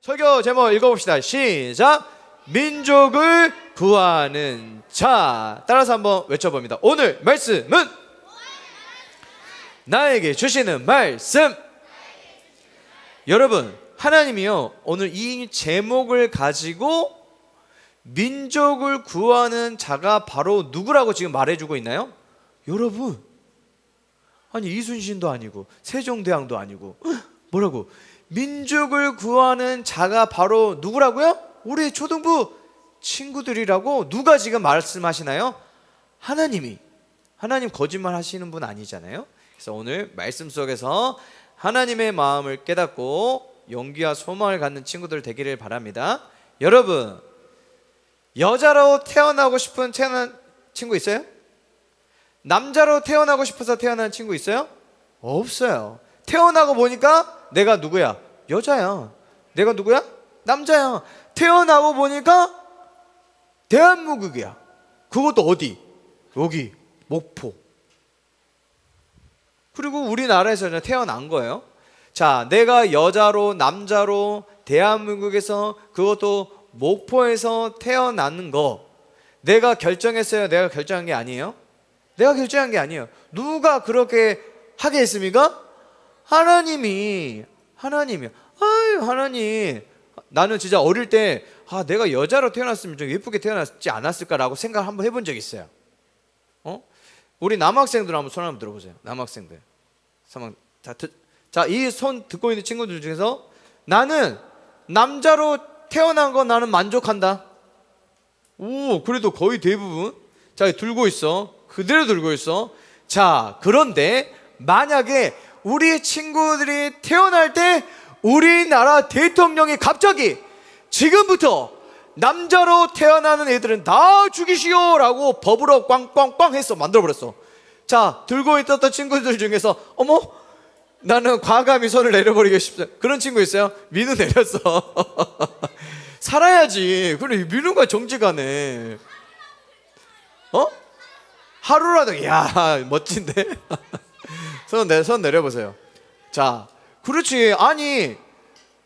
설교 제목 읽어봅시다. 시작. 민족을 구하는 자. 따라서 한번 외쳐봅니다. 오늘 말씀은 나에게 주시는 말씀. 여러분, 하나님이요 오늘 이 제목을 가지고 민족을 구하는 자가 바로 누구라고 지금 말해주고 있나요? 여러분, 아니 이순신도 아니고 세종대왕도 아니고 뭐라고? 민족을 구하는 자가 바로 누구라고요? 우리 초등부 친구들이라고. 누가 지금 말씀하시나요? 하나님이. 하나님 거짓말 하시는 분 아니잖아요. 그래서 오늘 말씀 속에서 하나님의 마음을 깨닫고 용기와 소망을 갖는 친구들 되기를 바랍니다. 여러분, 여자로 태어나고 싶은 태어난 친구 있어요? 남자로 태어나고 싶어서 태어난 친구 있어요? 없어요. 태어나고 보니까 내가 누구야? 여자야. 내가 누구야? 남자야. 태어나고 보니까 대한민국이야. 그것도 어디? 여기 목포. 그리고 우리나라에서 태어난 거예요. 자, 내가 여자로 남자로 대한민국에서, 그것도 목포에서 태어나는 거 내가 결정했어요? 내가 결정한 게 아니에요? 내가 결정한 게 아니에요. 누가 그렇게 하게 했습니까? 하나님이. 아유, 하나님, 나는 진짜 어릴 때 내가 여자로 태어났으면 좀 예쁘게 태어났지 않았을까라고 생각을 한번 해본 적이 있어요. 우리 남학생들 한번 손 한번 들어보세요. 남학생들. 자, 이 손 듣고 있는 친구들 중에서 나는 남자로 태어난 거 나는 만족한다. 오, 그래도 거의 대부분. 자, 들고 있어. 그대로 들고 있어. 자, 그런데 만약에 우리 친구들이 태어날 때 우리나라 대통령이 갑자기 지금부터 남자로 태어나는 애들은 다 죽이시오 라고 법으로 꽝꽝꽝 해서 만들어버렸어. 자, 들고 있었던 친구들 중에서 어머, 나는 과감히 손을 내려버리고 싶어. 그런 친구 있어요? 민우 내렸어. 살아야지. 그래, 민우가 정직하네. 하루라도. 야, 멋진데. 손 내려보세요. 자, 그렇지. 아니,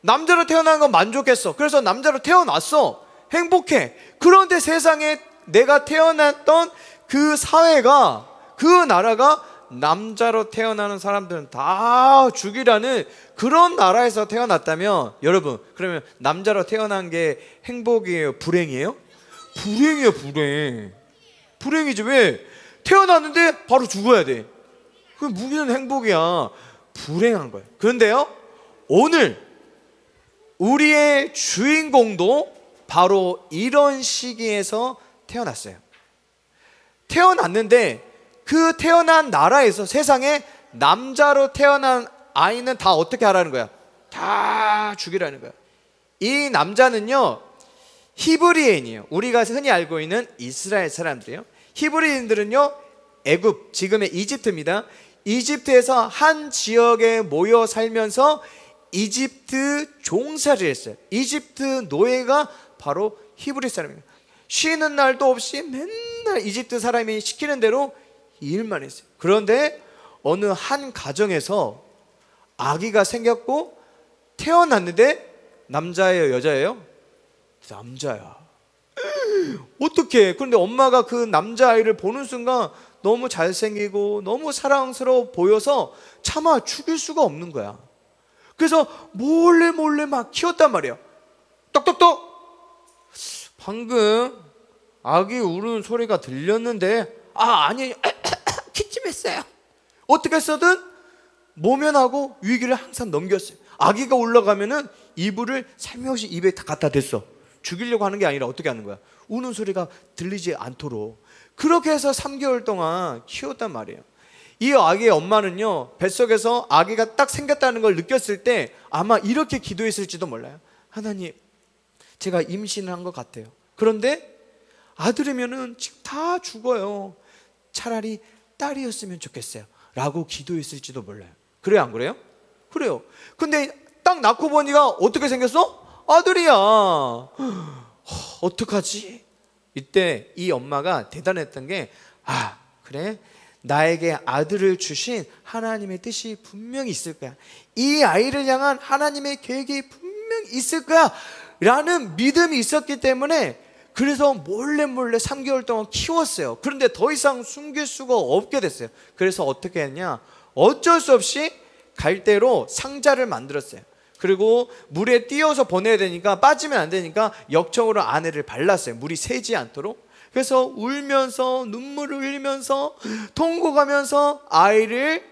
남자로 태어난 건 만족했어. 그래서 남자로 태어났어. 행복해. 그런데 세상에 내가 태어났던 그 사회가, 그 나라가 남자로 태어나는 사람들은 다 죽이라는 그런 나라에서 태어났다면, 여러분, 그러면 남자로 태어난 게 행복이에요? 불행이에요? 불행이에요. 불행이지. 왜? 태어났는데 바로 죽어야 돼. 그게 무슨 행복이야? 불행한 거예요. 그런데요, 오늘 우리의 주인공도 바로 이런 시기에서 태어났어요. 태어났는데 그 태어난 나라에서, 세상에 남자로 태어난 아이는 다 어떻게 하라는 거야? 다 죽이라는 거야. 이 남자는요 히브리인이에요. 우리가 흔히 알고 있는 이스라엘 사람들이에요. 히브리인들은요 애굽, 지금의 이집트입니다. 이집트에서 한 지역에 모여 살면서 이집트 종살이를 했어요. 이집트 노예가 바로 히브리 사람입니다. 쉬는 날도 없이 맨날 이집트 사람이 시키는 대로 일만 했어요. 그런데 어느 한 가정에서 아기가 생겼고 태어났는데 남자예요, 여자예요? 남자야. 어떡해. 그런데 엄마가 그 남자아이를 보는 순간 너무 잘생기고 너무 사랑스러워 보여서 차마 죽일 수가 없는 거야. 그래서 몰래 막 키웠단 말이야. 똑똑똑. 방금 아기 우는 소리가 들렸는데 아니 기침했어요. 어떻게 해서든 모면하고 위기를 항상 넘겼어요. 아기가 올라가면은 이불을 살며시 입에 다 갖다 댔어. 죽이려고 하는 게 아니라 어떻게 하는 거야? 우는 소리가 들리지 않도록. 그렇게 해서 3개월 동안 키웠단 말이에요. 이 아기의 엄마는요 뱃속에서 아기가 딱 생겼다는 걸 느꼈을 때 아마 이렇게 기도했을지도 몰라요. 하나님, 제가 임신을 한 것 같아요. 그런데 아들이면은 지금 다 죽어요. 차라리 딸이었으면 좋겠어요 라고 기도했을지도 몰라요. 그래요, 안 그래요? 그래요. 근데 딱 낳고 보니까 어떻게 생겼어? 아들이야. 어떡하지? 이때 이 엄마가 대단했던 게 그래, 나에게 아들을 주신 하나님의 뜻이 분명히 있을 거야. 이 아이를 향한 하나님의 계획이 분명히 있을 거야 라는 믿음이 있었기 때문에 그래서 몰래 3개월 동안 키웠어요. 그런데 더 이상 숨길 수가 없게 됐어요. 그래서 어떻게 했냐, 어쩔 수 없이 갈대로 상자를 만들었어요. 그리고 물에 띄어서 보내야 되니까, 빠지면 안 되니까 역청으로 안에를 발랐어요. 물이 새지 않도록. 그래서 울면서 눈물을 흘리면서 통곡하면서 아이를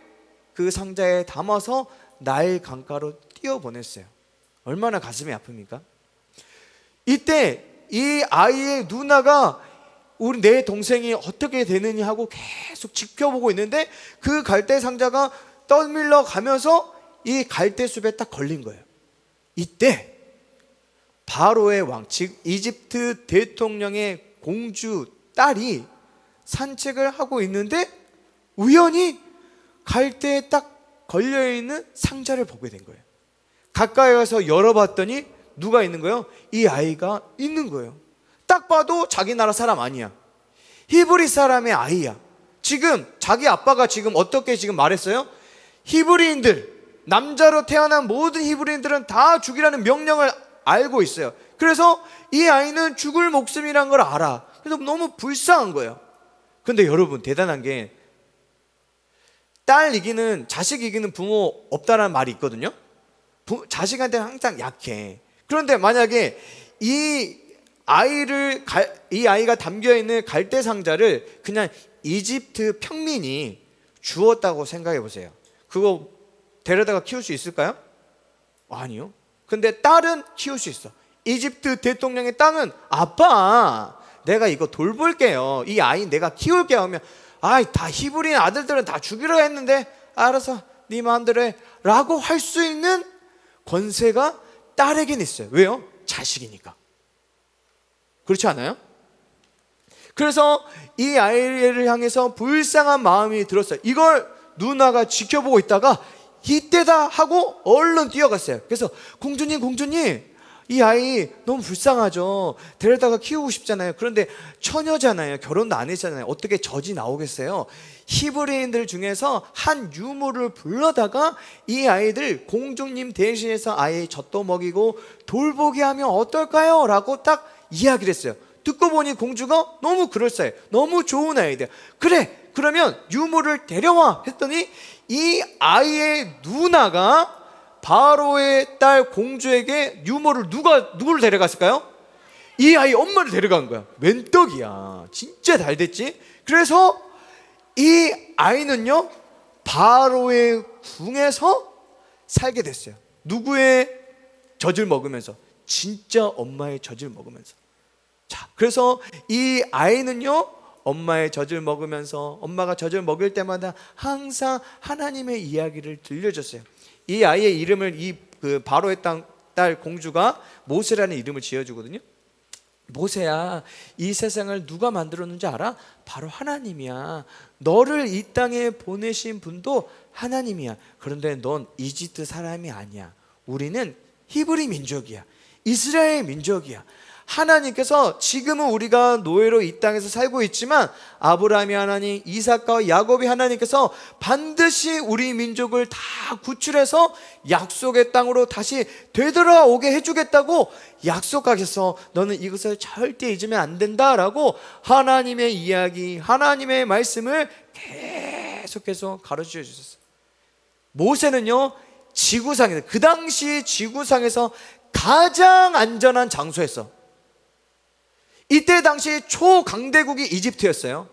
그 상자에 담아서 나일 강가로 띄어 보냈어요. 얼마나 가슴이 아픕니까? 이때 이 아이의 누나가 내 동생이 어떻게 되느냐 하고 계속 지켜보고 있는데 그 갈대 상자가 떠밀려 가면서 이 갈대숲에 딱 걸린 거예요. 이때 바로의 왕, 즉 이집트 대통령의 공주 딸이 산책을 하고 있는데 우연히 갈대에 딱 걸려있는 상자를 보게 된 거예요. 가까이 가서 열어봤더니 누가 있는 거예요? 이 아이가 있는 거예요. 딱 봐도 자기 나라 사람 아니야. 히브리 사람의 아이야. 지금 자기 아빠가 지금 어떻게 지금 말했어요? 히브리인들, 남자로 태어난 모든 히브리인들은 다 죽이라는 명령을 알고 있어요. 그래서 이 아이는 죽을 목숨이란 걸 알아. 그래서 너무 불쌍한 거예요. 근데 여러분, 대단한 게 딸 이기는, 자식 이기는 부모 없다라는 말이 있거든요. 자식한테는 항상 약해. 그런데 만약에 이 아이가 담겨있는 갈대 상자를 그냥 이집트 평민이 주었다고 생각해 보세요. 그거 데려다가 키울 수 있을까요? 아니요. 근데 딸은 키울 수 있어. 이집트 대통령의 땅은 아빠, 내가 이거 돌볼게요. 이 아이 내가 키울게요 하면, 다 히브리인 아들들은 다 죽이려 했는데 알아서 네 마음대로 해 라고 할 수 있는 권세가 딸에겐 있어요. 왜요? 자식이니까. 그렇지 않아요? 그래서 이 아이를 향해서 불쌍한 마음이 들었어요. 이걸 누나가 지켜보고 있다가 이때다 하고 얼른 뛰어갔어요. 그래서 공주님, 이 아이 너무 불쌍하죠. 데려다가 키우고 싶잖아요. 그런데 처녀잖아요. 결혼도 안 했잖아요. 어떻게 젖이 나오겠어요? 히브리인들 중에서 한 유모를 불러다가 이 아이들 공주님 대신해서 아이 젖도 먹이고 돌보게 하면 어떨까요? 라고 딱 이야기를 했어요. 듣고 보니 공주가 너무 그럴싸해. 너무 좋은 아이디어. 그래, 그러면 유모를 데려와 했더니 이 아이의 누나가 바로의 딸 공주에게 유모를 누구를 데려갔을까요? 이 아이 엄마를 데려간 거야. 웬 떡이야. 진짜 잘 됐지. 그래서 이 아이는요 바로의 궁에서 살게 됐어요. 누구의 젖을 먹으면서? 진짜 엄마의 젖을 먹으면서. 자, 그래서 이 아이는요 엄마의 젖을 먹으면서, 엄마가 젖을 먹을 때마다 항상 하나님의 이야기를 들려줬어요. 이 아이의 이름을 그 바로의 딸 공주가 모세라는 이름을 지어주거든요. 모세야, 이 세상을 누가 만들었는지 알아? 바로 하나님이야. 너를 이 땅에 보내신 분도 하나님이야. 그런데 넌 이집트 사람이 아니야. 우리는 히브리 민족이야. 이스라엘 민족이야. 하나님께서 지금은 우리가 노예로 이 땅에서 살고 있지만 아브라함이 하나님, 이삭과 야곱이 하나님께서 반드시 우리 민족을 다 구출해서 약속의 땅으로 다시 되돌아오게 해주겠다고 약속하셔서 너는 이것을 절대 잊으면 안 된다라고 하나님의 이야기, 하나님의 말씀을 계속해서 가르쳐 주셨어요. 모세는요 지구상에서, 그 당시 지구상에서 가장 안전한 장소였어. 이때 당시 초강대국이 이집트였어요.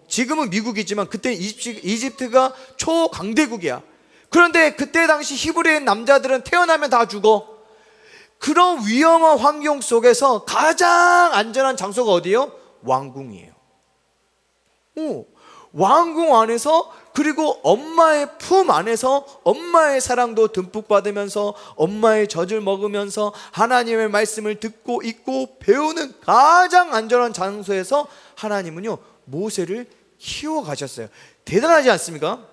지금은 미국이지만 그때 이집트가 초강대국이야. 그런데 그때 당시 히브리인 남자들은 태어나면 다 죽어. 그런 위험한 환경 속에서 가장 안전한 장소가 어디예요? 왕궁이에요. 왕궁 안에서, 그리고 엄마의 품 안에서 엄마의 사랑도 듬뿍 받으면서 엄마의 젖을 먹으면서 하나님의 말씀을 듣고 읽고 배우는 가장 안전한 장소에서 하나님은요 모세를 키워가셨어요. 대단하지 않습니까?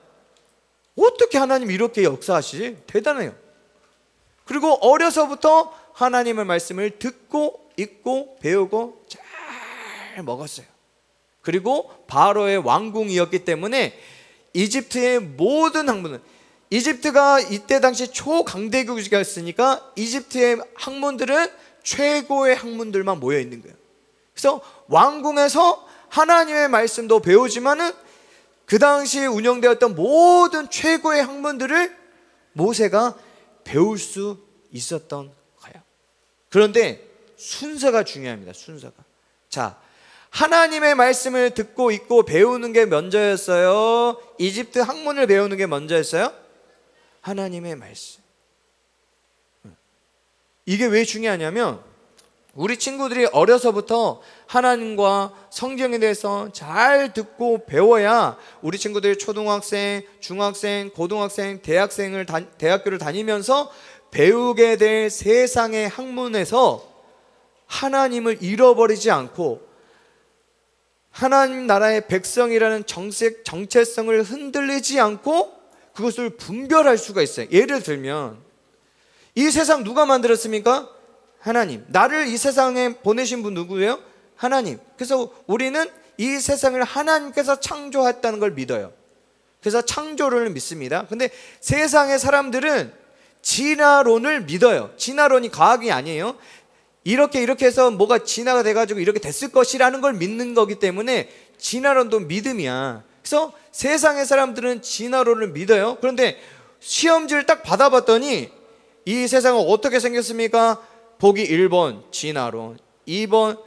어떻게 하나님이 이렇게 역사하시지? 대단해요. 그리고 어려서부터 하나님의 말씀을 듣고 읽고 배우고 잘 먹었어요. 그리고 바로의 왕궁이었기 때문에 이집트의 모든 학문은 이집트가 이때 당시 초강대국이었으니까 이집트의 학문들은 최고의 학문들만 모여 있는 거예요. 그래서 왕궁에서 하나님의 말씀도 배우지만은 그 당시에 운영되었던 모든 최고의 학문들을 모세가 배울 수 있었던 거예요. 그런데 순서가 중요합니다. 순서가. 자, 하나님의 말씀을 듣고 있고 배우는 게 먼저였어요? 이집트 학문을 배우는 게 먼저였어요? 하나님의 말씀. 이게 왜 중요하냐면 우리 친구들이 어려서부터 하나님과 성경에 대해서 잘 듣고 배워야 우리 친구들이 초등학생, 중학생, 고등학생, 대학교를 다니면서 배우게 될 세상의 학문에서 하나님을 잃어버리지 않고 하나님 나라의 백성이라는 정체성을 흔들리지 않고 그것을 분별할 수가 있어요. 예를 들면 이 세상 누가 만들었습니까? 하나님. 나를 이 세상에 보내신 분 누구예요? 하나님. 그래서 우리는 이 세상을 하나님께서 창조했다는 걸 믿어요. 그래서 창조론을 믿습니다. 근데 세상의 사람들은 진화론을 믿어요. 진화론이 과학이 아니에요. 이렇게 해서 뭐가 진화가 돼가지고 이렇게 됐을 것이라는 걸 믿는 거기 때문에 진화론도 믿음이야. 그래서 세상의 사람들은 진화론을 믿어요. 그런데 시험지를 딱 받아봤더니 이 세상은 어떻게 생겼습니까? 보기 1번 진화론, 2번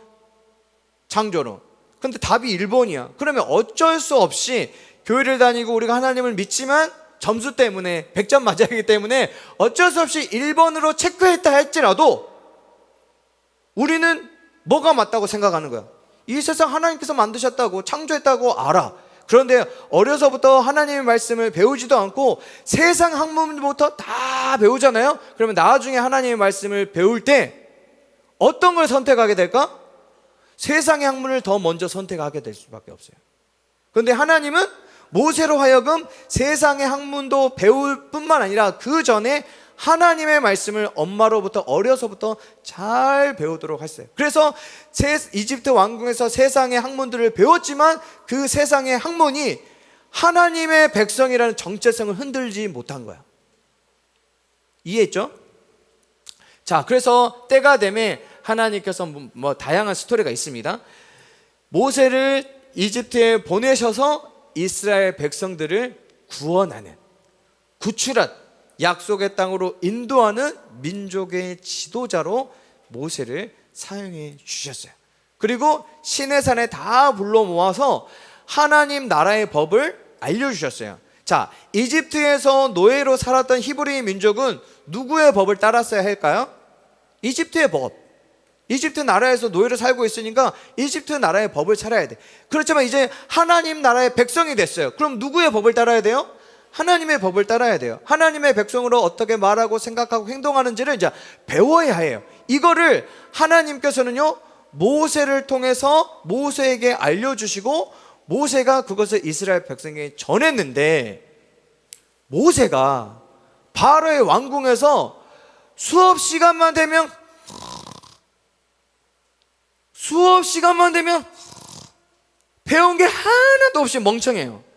창조론. 근데 답이 1번이야. 그러면 어쩔 수 없이 교회를 다니고 우리가 하나님을 믿지만 점수 때문에 100점 맞아야 하기 때문에 어쩔 수 없이 1번으로 체크했다 할지라도 우리는 뭐가 맞다고 생각하는 거야? 이 세상 하나님께서 만드셨다고, 창조했다고 알아. 그런데 어려서부터 하나님의 말씀을 배우지도 않고 세상 학문부터 다 배우잖아요. 그러면 나중에 하나님의 말씀을 배울 때 어떤 걸 선택하게 될까? 세상의 학문을 더 먼저 선택하게 될 수밖에 없어요. 그런데 하나님은 모세로 하여금 세상의 학문도 배울 뿐만 아니라 그 전에 하나님의 말씀을 엄마로부터 어려서부터 잘 배우도록 했어요. 그래서 이집트 왕궁에서 세상의 학문들을 배웠지만 그 세상의 학문이 하나님의 백성이라는 정체성을 흔들지 못한 거야. 이해했죠? 자, 그래서 때가 되면 하나님께서 뭐 다양한 스토리가 있습니다. 모세를 이집트에 보내셔서 이스라엘 백성들을 구원하는, 구출한, 약속의 땅으로 인도하는 민족의 지도자로 모세를 사용해 주셨어요. 그리고 시내산에 다 불러 모아서 하나님 나라의 법을 알려주셨어요. 자, 이집트에서 노예로 살았던 히브리 민족은 누구의 법을 따랐어야 할까요? 이집트의 법. 이집트 나라에서 노예로 살고 있으니까 이집트 나라의 법을 살아야 돼. 그렇지만 이제 하나님 나라의 백성이 됐어요. 그럼 누구의 법을 따라야 돼요? 하나님의 법을 따라야 돼요. 하나님의 백성으로 어떻게 말하고 생각하고 행동하는지를 이제 배워야 해요. 이거를 하나님께서는요, 모세를 통해서 모세에게 알려주시고 모세가 그것을 이스라엘 백성에게 전했는데, 모세가 바로의 왕궁에서 수업 시간만 되면 배운 게 하나도 없이 멍청해요.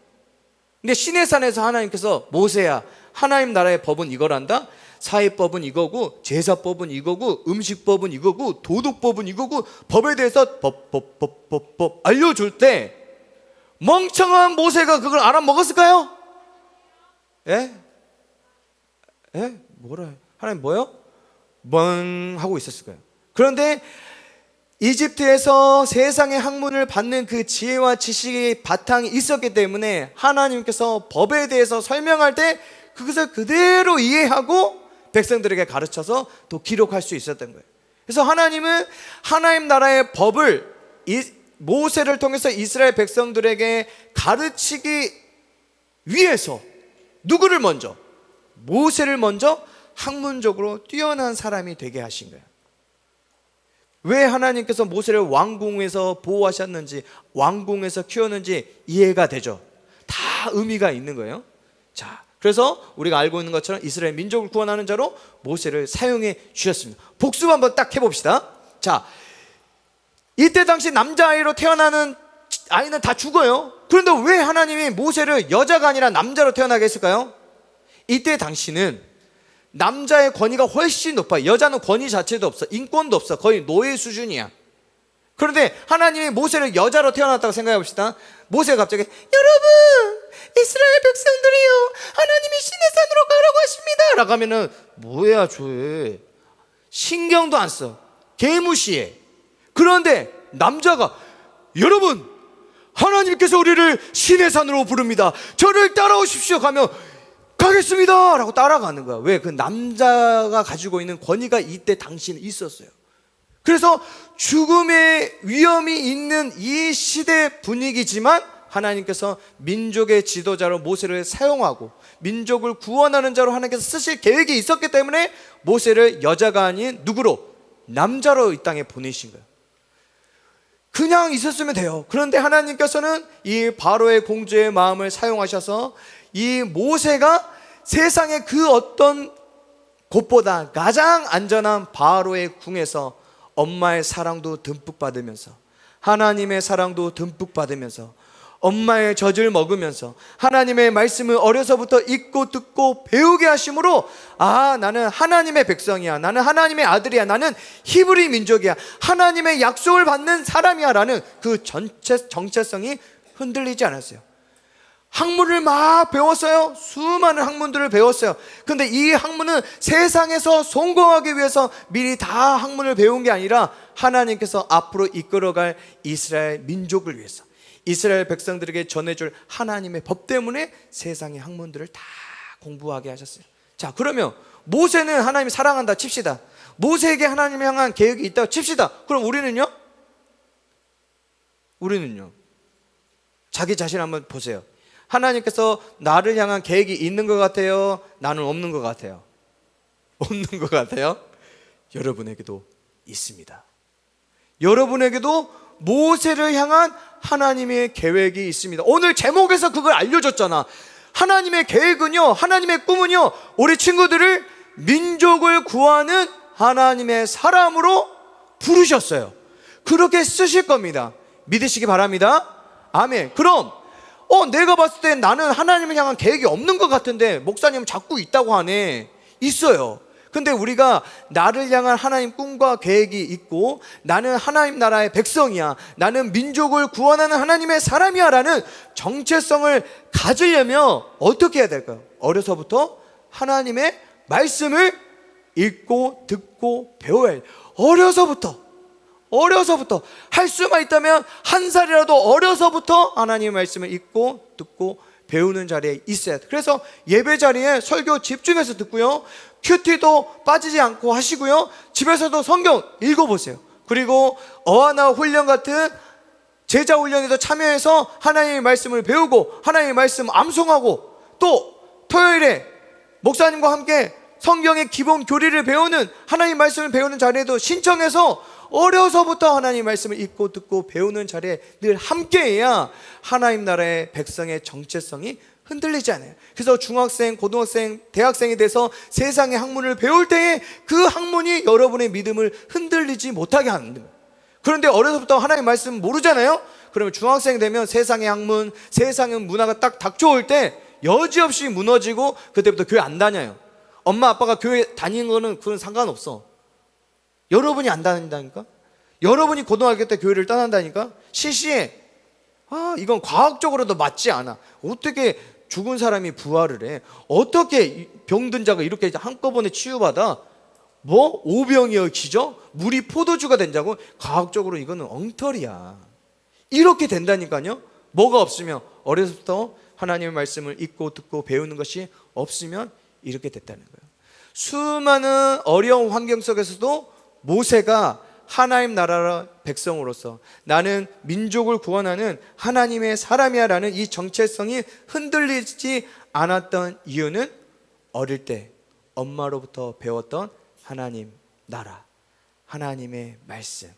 근데 시내산에서 하나님께서 모세야, 하나님 나라의 법은 이거란다. 사회법은 이거고, 제사법은 이거고, 음식법은 이거고, 도덕법은 이거고, 법에 대해서 법 알려줄 때 멍청한 모세가 그걸 알아먹었을까요? 예? 뭐라 해? 하나님 뭐요? 멍 하고 있었을 거예요. 그런데 이집트에서 세상의 학문을 받는 그 지혜와 지식의 바탕이 있었기 때문에 하나님께서 법에 대해서 설명할 때 그것을 그대로 이해하고 백성들에게 가르쳐서 또 기록할 수 있었던 거예요. 그래서 하나님은 하나님 나라의 법을 모세를 통해서 이스라엘 백성들에게 가르치기 위해서 누구를 먼저? 모세를 먼저 학문적으로 뛰어난 사람이 되게 하신 거예요. 왜 하나님께서 모세를 왕궁에서 보호하셨는지, 왕궁에서 키웠는지 이해가 되죠. 다 의미가 있는 거예요. 자, 그래서 우리가 알고 있는 것처럼 이스라엘 민족을 구원하는 자로 모세를 사용해 주셨습니다. 복습 한번 딱 해봅시다. 자, 이때 당시 남자아이로 태어나는 아이는 다 죽어요. 그런데 왜 하나님이 모세를 여자가 아니라 남자로 태어나게 했을까요? 이때 당시는 남자의 권위가 훨씬 높아. 여자는 권위 자체도 없어. 인권도 없어. 거의 노예 수준이야. 그런데 하나님이 모세를 여자로 태어났다고 생각해 봅시다. 모세가 갑자기 여러분 이스라엘 백성들이요 하나님이 시내산으로 가라고 하십니다 라고 하면은 뭐야 저애 신경도 안 써. 개무시해. 그런데 남자가 여러분 하나님께서 우리를 시내산으로 부릅니다. 저를 따라오십시오 가면 가겠습니다 라고 따라가는 거야. 왜? 그 남자가 가지고 있는 권위가 이때 당시는 있었어요. 그래서 죽음의 위험이 있는 이 시대 분위기지만 하나님께서 민족의 지도자로 모세를 사용하고 민족을 구원하는 자로 하나님께서 쓰실 계획이 있었기 때문에 모세를 여자가 아닌 누구로? 남자로 이 땅에 보내신 거예요. 그냥 있었으면 돼요. 그런데 하나님께서는 이 바로의 공주의 마음을 사용하셔서 이 모세가 세상의 그 어떤 곳보다 가장 안전한 바로의 궁에서 엄마의 사랑도 듬뿍 받으면서 하나님의 사랑도 듬뿍 받으면서 엄마의 젖을 먹으면서 하나님의 말씀을 어려서부터 읽고 듣고 배우게 하심으로 아 나는 하나님의 백성이야, 나는 하나님의 아들이야, 나는 히브리 민족이야, 하나님의 약속을 받는 사람이야 라는 그 정체성이 흔들리지 않았어요. 학문을 막 배웠어요. 수많은 학문들을 배웠어요. 근데 이 학문은 세상에서 성공하기 위해서 미리 다 학문을 배운 게 아니라 하나님께서 앞으로 이끌어갈 이스라엘 민족을 위해서 이스라엘 백성들에게 전해줄 하나님의 법 때문에 세상의 학문들을 다 공부하게 하셨어요. 자, 그러면 모세는 하나님이 사랑한다 칩시다. 모세에게 하나님이 향한 계획이 있다고 칩시다. 그럼 우리는요? 자기 자신 한번 보세요. 하나님께서 나를 향한 계획이 있는 것 같아요? 나는 없는 것 같아요? 없는 것 같아요? 여러분에게도 있습니다. 여러분에게도 모세를 향한 하나님의 계획이 있습니다. 오늘 제목에서 그걸 알려줬잖아. 하나님의 계획은요, 하나님의 꿈은요, 우리 친구들을 민족을 구하는 하나님의 사람으로 부르셨어요. 그렇게 쓰실 겁니다. 믿으시기 바랍니다. 아멘. 그럼 내가 봤을 때 나는 하나님을 향한 계획이 없는 것 같은데 목사님은 자꾸 있다고 하네. 있어요. 근데 우리가 나를 향한 하나님 꿈과 계획이 있고 나는 하나님 나라의 백성이야, 나는 민족을 구원하는 하나님의 사람이야 라는 정체성을 가지려면 어떻게 해야 될까요? 어려서부터 하나님의 말씀을 읽고 듣고 배워야 해요. 어려서부터 할 수만 있다면 한 살이라도 어려서부터 하나님의 말씀을 읽고 듣고 배우는 자리에 있어야 돼. 그래서 예배 자리에 설교 집중해서 듣고요, 큐티도 빠지지 않고 하시고요, 집에서도 성경 읽어보세요. 그리고 어하나 훈련 같은 제자 훈련에도 참여해서 하나님의 말씀을 배우고 하나님의 말씀 암송하고, 또 토요일에 목사님과 함께 성경의 기본 교리를 배우는 하나님 말씀을 배우는 자리에도 신청해서 어려서부터 하나님 말씀을 읽고 듣고 배우는 자리에 늘 함께해야 하나님 나라의 백성의 정체성이 흔들리지 않아요. 그래서 중학생, 고등학생, 대학생이 돼서 세상의 학문을 배울 때에 그 학문이 여러분의 믿음을 흔들리지 못하게 하는 거예요. 그런데 어려서부터 하나님 말씀 모르잖아요. 그러면 중학생 되면 세상의 학문, 세상의 문화가 딱 닥쳐올 때 여지없이 무너지고 그때부터 교회 안 다녀요. 엄마 아빠가 교회 다니는 거는 그건 상관없어. 여러분이 안 다닌다니까? 여러분이 고등학교 때 교회를 떠난다니까? 시시해. 이건 과학적으로도 맞지 않아. 어떻게 죽은 사람이 부활을 해? 어떻게 병든 자가 이렇게 한꺼번에 치유받아? 오병이어 기죠? 물이 포도주가 된다고? 과학적으로 이거는 엉터리야. 이렇게 된다니까요. 뭐가 없으면, 어려서부터 하나님의 말씀을 읽고 듣고 배우는 것이 없으면 이렇게 됐다는 거예요. 수많은 어려운 환경 속에서도 모세가 하나님 나라 백성으로서 나는 민족을 구원하는 하나님의 사람이야 라는 이 정체성이 흔들리지 않았던 이유는 어릴 때 엄마로부터 배웠던 하나님 나라, 하나님의 말씀,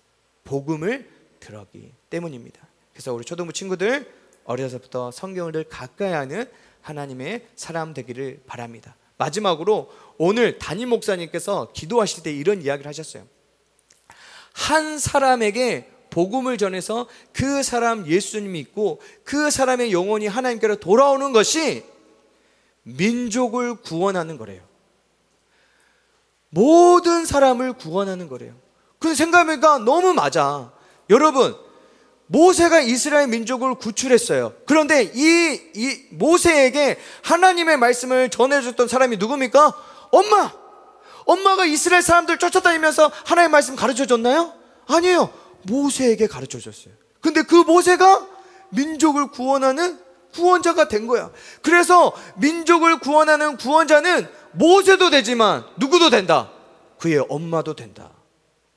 복음을 들었기 때문입니다. 그래서 우리 초등부 친구들 어려서부터 성경을 가까이 하는 하나님의 사람 되기를 바랍니다. 마지막으로 오늘 담임 목사님께서 기도하실 때 이런 이야기를 하셨어요. 한 사람에게 복음을 전해서 그 사람 예수님이 있고 그 사람의 영혼이 하나님께로 돌아오는 것이 민족을 구원하는 거래요. 모든 사람을 구원하는 거래요. 그 생각해보니까 너무 맞아. 여러분, 모세가 이스라엘 민족을 구출했어요. 그런데 이 모세에게 하나님의 말씀을 전해줬던 사람이 누굽니까? 엄마가 이스라엘 사람들 쫓아다니면서 하나님의 말씀 가르쳐줬나요? 아니에요. 모세에게 가르쳐줬어요. 근데 그 모세가 민족을 구원하는 구원자가 된 거야. 그래서 민족을 구원하는 구원자는 모세도 되지만 누구도 된다? 그의 엄마도 된다.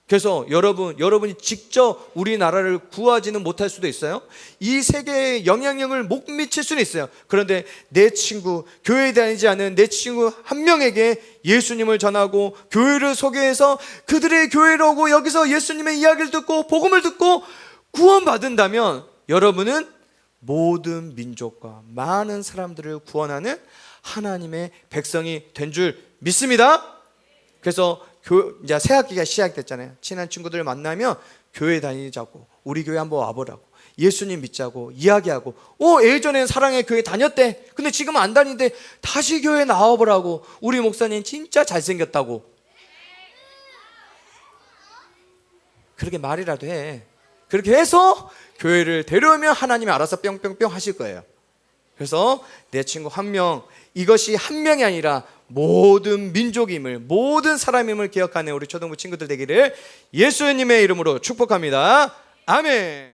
그래서 여러분이 직접 우리나라를 구하지는 못할 수도 있어요. 이 세계에 영향력을 못 미칠 수는 있어요. 그런데 내 친구, 교회에 다니지 않은 내 친구 한 명에게 예수님을 전하고 교회를 소개해서 그들의 교회로 오고 여기서 예수님의 이야기를 듣고 복음을 듣고 구원받는다면 여러분은 모든 민족과 많은 사람들을 구원하는 하나님의 백성이 된 줄 믿습니다. 그래서 이제 새 학기가 시작됐잖아요. 친한 친구들 만나면 교회 다니자고, 우리 교회 한번 와보라고, 예수님 믿자고 이야기하고, 예전엔 사랑의 교회 다녔대. 근데 지금은 안 다니는데 다시 교회 나와보라고, 우리 목사님 진짜 잘생겼다고. 그렇게 말이라도 해. 그렇게 해서 교회를 데려오면 하나님이 알아서 뿅뿅뿅 하실 거예요. 그래서 내 친구 한 명, 이것이 한 명이 아니라 모든 민족임을, 모든 사람임을 기억하는 우리 초등부 친구들 되기를 예수님의 이름으로 축복합니다. 아멘.